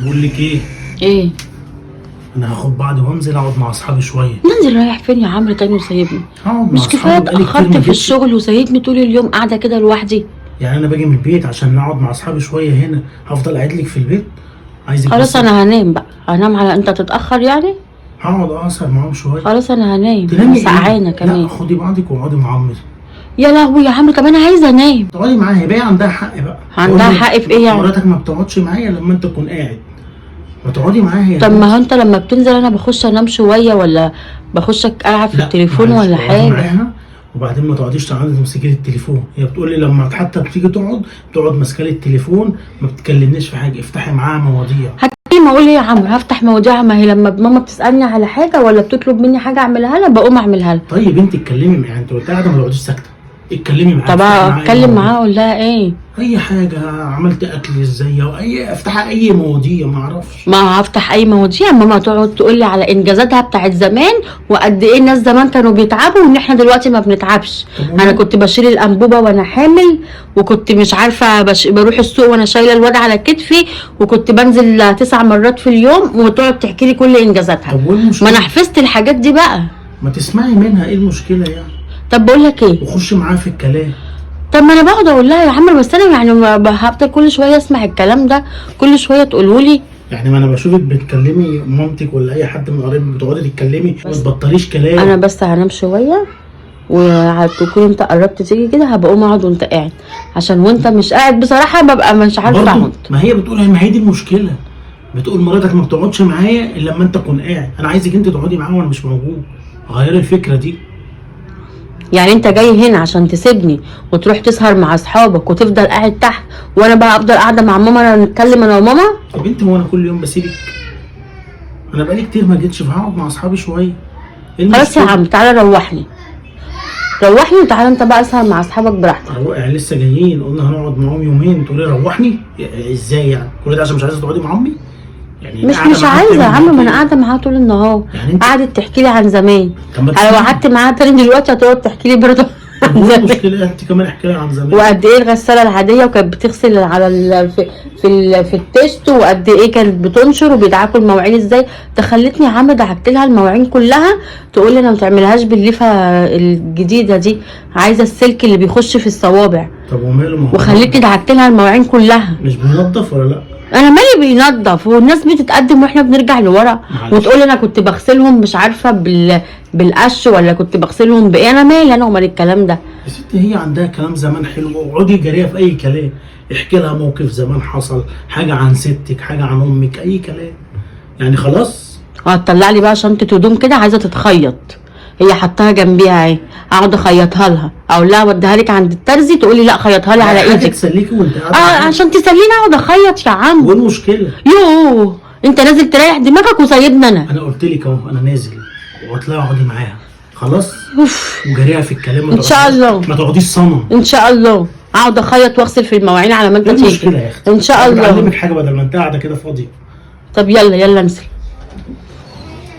بقول لك ايه؟ ايه؟ انا هاخد بعض وانزل اقعد مع اصحابي شويه. ننزل رايح فين يا عمرو تاني وسايبني؟ هقعد مع مش كفايه اصحابي بقالي كتير اتاخرت ما في جيتش. الشغل وسايبني طول اليوم قاعده كده لوحدي؟ يعني انا باجي من البيت عشان اقعد مع اصحابي شويه هنا، هفضل قاعد لك في البيت؟ عايزك خلاص بس. انا هنام بقى، هنام على انت تتاخر يعني؟ هقعد اسهر معاهم شويه. خلاص انا هنام، تنامي انا إيه؟ سقعانه لا كمان. خدي بعضك واقعدي مع امي. يا لهوي يا عمرو، طب انا عايزه انام. تقعدي معاها، هي عندها حق بقى. عندها بقول لك حق في ايه يعني؟ مراتك ما بتقعدش معايا لما انت تكون قاعد، ما تقعدي معاها هي. طب ما هو انت لما بتنزل انا بخش انام شويه ولا بخش العب في لا، التليفون معلش، ولا تقعدي حاجه؟ معاها وبعدين ما تقعديش تقعدي تمسكي لي التليفون. هي بتقول لي لما حتى بتيجي تقعد ماسكه لي التليفون، ما بتكلمنيش في حاجه. افتحي معاها مواضيع. هتكلم اقول ايه يا عمرو؟ هفتح مواضيع؟ ما هي لما ماما بتسالني على حاجه ولا بتطلب مني حاجه اعملها لها بقوم اعملها لها. طيب انت اتكلمي معاها، انت قلت قاعده ما تقعديش ساكته. اتكلمي معاها. طب افتحي معاها اتكلم أي معاها مواضيع. اقول لها ايه؟ اي حاجه، عملت اكل ازاي او اي، افتحي اي مواضيع ما اعرفش. ما هفتح اي مواضيع؟ ماما تقعد تقول لي على انجازاتها بتاعت زمان وقد ايه الناس زمان كانوا بيتعبوا وان احنا دلوقتي ما بنتعبش. طب انا كنت بشيل الانبوبه وانا حامل، وكنت مش عارفه بروح السوق وانا شايله الواد على كتفي، وكنت بنزل 9 مرات في اليوم، وتقعد تحكي لي كل انجازاتها. طب وايه المشكله؟ ما انا حفظت الحاجات دي بقى. ما تسمعي منها، ايه المشكله يعني؟ طب بقول لك ايه، وخشي معاها في الكلام. طب ما انا بقعد اقول لها يا عمرو، بس انا يعني هفضل كل شويه اسمع الكلام ده، كل شويه تقوله لي. يعني ما انا بشوفك بتكلمي مامتك ولا اي حد من قرايبك، بتقعدي تتكلمي ما تبطليش كلام. انا بس هنام شويه، وهتكون انت قربت تيجي كده هبقى اقوم اقعد وانت قاعد، عشان وانت مش قاعد بصراحه ببقى مش عارفه برضه اقعد. ما هي بتقول، ما هي دي المشكله. بتقول مراتك ما بتقعدش معايا الا لما انت تكون قاعد. انا عايزك انت تقعدي معايا وانا مش موجود. غيري الفكره دي. يعني انت جاي هنا عشان تسيبني وتروح تسهر مع اصحابك وتفضل قاعد تحت، وانا بقى افضل قاعده مع ماما انا نتكلم انا وماما؟ طب انت، هو انا كل يوم بسيبك؟ انا بقالي كتير ما جيتش، فهقعد مع اصحابي شويه. إيه خلاص يا المشكلة؟ عم تعالى روحني، روحني وتعالى انت بقى اسهر مع اصحابك براحتك. يعني لسه جايين قلنا هنقعد معاهم يومين، تقولي روحني؟ ازاي يعني؟ كل ده عشان مش عايزه تقعدي مع امي؟ يعني مش عايزه يا عم، ما انا قاعده معاها طول النهار. يعني انت قعدت تحكي لي عن زمان. طب ما انا لو تسمعي. قعدت معاها تاني دلوقتي هتقعد تحكي لي برضه طب عن هو زمان. المشكله انت كمان احكي لي عن زمان. وقد ايه الغساله العاديه وكانت بتغسل على في التيست، وقد ايه كانت بتنشر وبيدعكوا المواعين ازاي. تخلتني يا عم دعكت لها المواعين كلها، تقول لي انا ما تعملهاش بالليفه الجديده دي، عايزه السلك اللي بيخش في الصوابع. طب وماله؟ ما هو وخلتني دعكت لها المواعين كلها. مش بينضف ولا لا؟ انا مالي بينضف، والناس بتتقدم واحنا بنرجع لورا، معلش. وتقول انا كنت بغسلهم مش عارفه بالقش ولا كنت بغسلهم بايه. انا مالي انا ومال الكلام ده؟ يا ستي هي عندها كلام زمان حلو، اقعدي جريها في اي كلام. احكي لها موقف زمان حصل، حاجه عن ستك، حاجه عن امك، اي كلام. يعني خلاص. وهتطلع لي بقى شنطه هدوم كده عايزه تتخيط، هي حطاها جنبيها اهي، اقعد اخيطها لها، اقول لها وديها لك عند الترزي، تقول لي لا خيطها لي على حاجة ايدك. تسليكي وانت قاعده. عشان تسليني اقعد اخيط يا عم. وايه المشكله؟ يوه انت نازل تريح دماغك وسايبني انا. انا قلت لك اهو انا نازل، واطلعي اقعدي معاها خلاص. اوف. وجريها في الكلام. إن شاء الله. ما تقعديش صنم. ان شاء الله اقعد اخيط واغسل في المواعين على ما انت ايه تيجي. المشكله يا اختي؟ ان شاء الله. اعلمك حاجه بدل ما انت قاعده كده فاضيه. طب يلا انزل.